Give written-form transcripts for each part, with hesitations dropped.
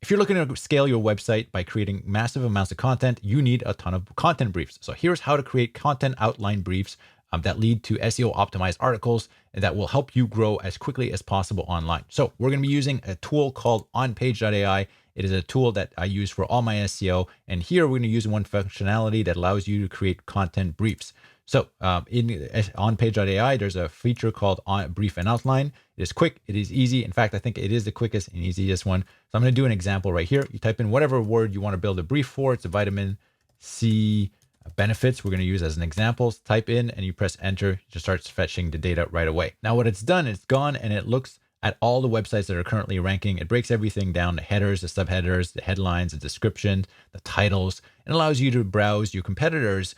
If you're looking to scale your website by creating massive amounts of content, you need a ton of content briefs. So here's how to create content outline briefs that lead to SEO optimized articles and that will help you grow as quickly as possible online. So we're going to be using a tool called onpage.ai. It is a tool that I use for all my SEO. And here we're going to use one functionality that allows you to create content briefs. So in onpage.ai, there's a feature called brief and outline. It is quick. It is easy. In fact, I think it is the quickest and easiest one. So I'm going to do an example right here. You type in whatever word you want to build a brief for. It's a vitamin C benefits we're going to use as an example. Type in and you press enter. It just starts fetching the data right away. Now what it's done, it's gone and it looks at all the websites that are currently ranking. It breaks everything down, the headers, the subheaders, the headlines, the description, the titles. It allows you to browse your competitors'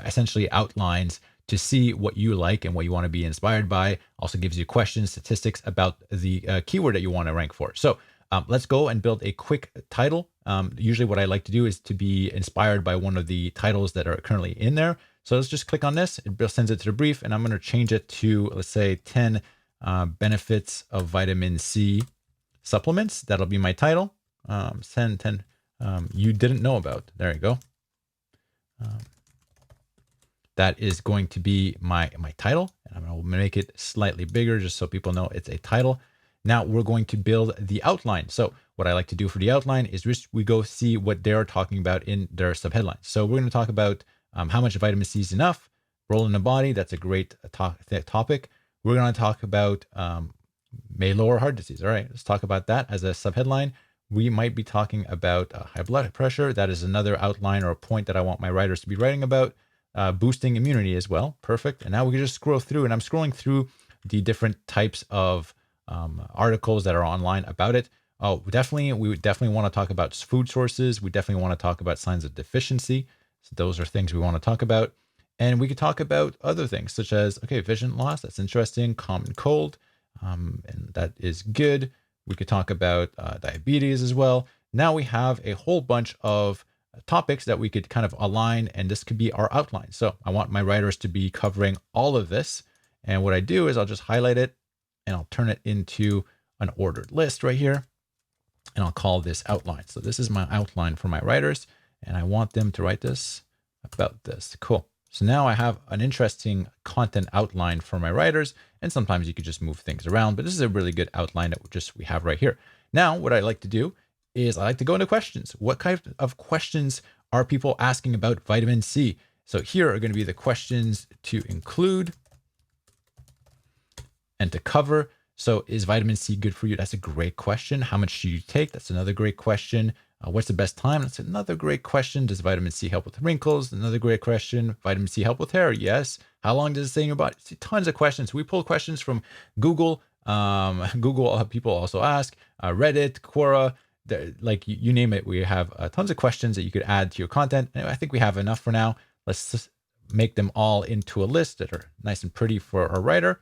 essentially outlines to see what you like and what you want to be inspired by. Also gives you questions, statistics about the keyword that you want to rank for. So let's go and build a quick title. Usually what I like to do is to be inspired by one of the titles that are currently in there. So let's just click on this. It sends it to the brief and I'm going to change it to, let's say 10 benefits of vitamin C supplements. That'll be my title. 10 you didn't know about. There you go. That is going to be my title, and I'm going to make it slightly bigger just so people know it's a title. Now we're going to build the outline. So what I like to do for the outline is we go see what they're talking about in their subheadlines. So we're going to talk about how much vitamin C is enough, role in the body. That's a great topic. We're going to talk about may lower heart disease. All right, let's talk about that as a subheadline. We might be talking about high blood pressure. That is another outline or a point that I want my writers to be writing about. Boosting immunity as well. Perfect. And now we can just scroll through, and I'm scrolling through the different types of articles that are online about it. Oh, we would definitely want to talk about food sources. We definitely want to talk about signs of deficiency. So those are things we want to talk about. And we could talk about other things such as, okay, vision loss. That's interesting. Common cold. And that is good. We could talk about diabetes as well. Now we have a whole bunch of topics that we could kind of align, and this could be our outline. So I want my writers to be covering all of this. And what I do is I'll just highlight it and I'll turn it into an ordered list right here. And I'll call this outline. So this is my outline for my writers, and I want them to write this about this. Cool. So now I have an interesting content outline for my writers, and sometimes you could just move things around, but this is a really good outline that we have right here. Now, what I like to do is I like to go into questions. What kind of questions are people asking about vitamin C? So here are going to be the questions to include and to cover. So is vitamin C good for you? That's a great question. How much do you take? That's another great question. What's the best time? That's another great question. Does vitamin C help with wrinkles? Another great question. Vitamin C help with hair? Yes. How long does it stay in your body? See, tons of questions. We pull questions from Google. Google people also ask, Reddit, Quora, like you name it. We have tons of questions that you could add to your content. And I think we have enough for now. Let's just make them all into a list that are nice and pretty for our writer.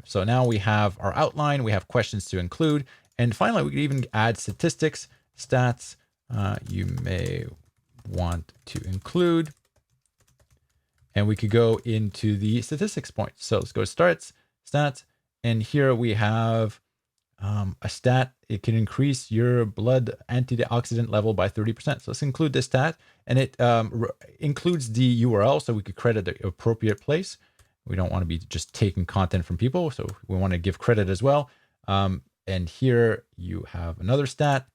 So now we have our outline, we have questions to include. And finally, we could even add statistics, stats, you may want to include. And we could go into the statistics point. So let's go to stats. And here we have a stat. It can increase your blood antioxidant level by 30%. So let's include this stat, and it includes the URL, so we could credit the appropriate place. We don't want to be just taking content from people, so we want to give credit as well. And here you have another stat,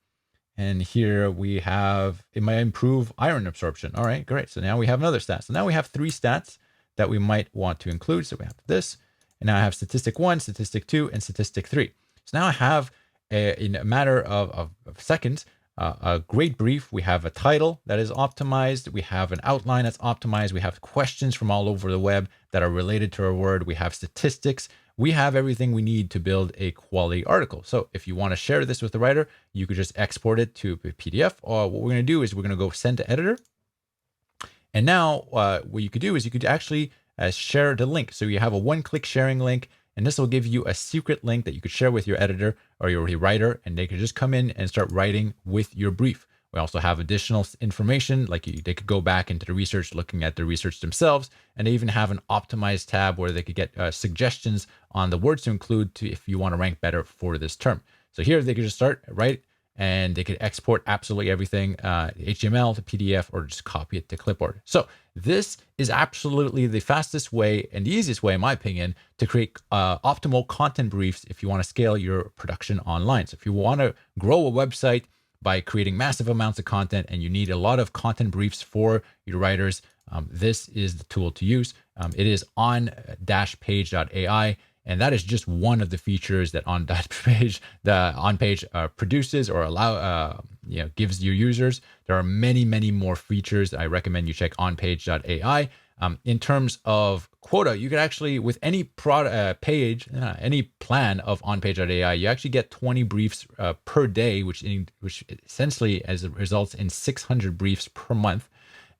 and here we have, it might improve iron absorption. All right, great. So now we have another stat. So now we have 3 stats that we might want to include. So we have this, and now I have statistic 1, statistic 2, and statistic 3. So now I have, in a matter of seconds, a great brief. We have a title that is optimized. We have an outline that's optimized. We have questions from all over the web that are related to our word. We have statistics. We have everything we need to build a quality article. So if you want to share this with the writer, you could just export it to a PDF. Or what we're going to do is we're going to go send to editor. And now what you could do is you could actually share the link. So you have a one-click sharing link. And this will give you a secret link that you could share with your editor or your writer, and they could just come in and start writing with your brief. We also have additional information, like they could go back into the research, looking at the research themselves, and they even have an optimized tab where they could get suggestions on the words to include if you want to rank better for this term. So here they could just start, right? and they could export absolutely everything, HTML to PDF, or just copy it to clipboard. So this is absolutely the fastest way and the easiest way, in my opinion, to create optimal content briefs if you want to scale your production online. So if you want to grow a website by creating massive amounts of content and you need a lot of content briefs for your writers, this is the tool to use. It is on-page.ai. And that is just one of the features that the on-page produces or gives your users. There are many, many more features. I recommend you check onpage.ai. In terms of quota, you can actually, with any page, any plan of onpage.ai, you actually get 20 briefs per day, which essentially results in 600 briefs per month.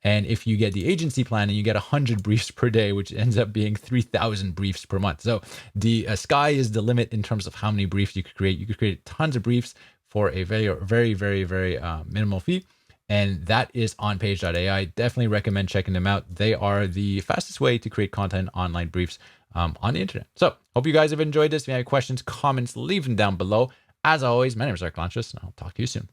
And if you get the agency plan, and you get 100 briefs per day, which ends up being 3,000 briefs per month. So the sky is the limit in terms of how many briefs you could create. You could create tons of briefs for a very, very, very, very minimal fee. And that is onpage.ai. Definitely recommend checking them out. They are the fastest way to create content online briefs on the internet. So hope you guys have enjoyed this. If you have questions, comments, leave them down below. As always, my name is Eric Lanchas, and I'll talk to you soon.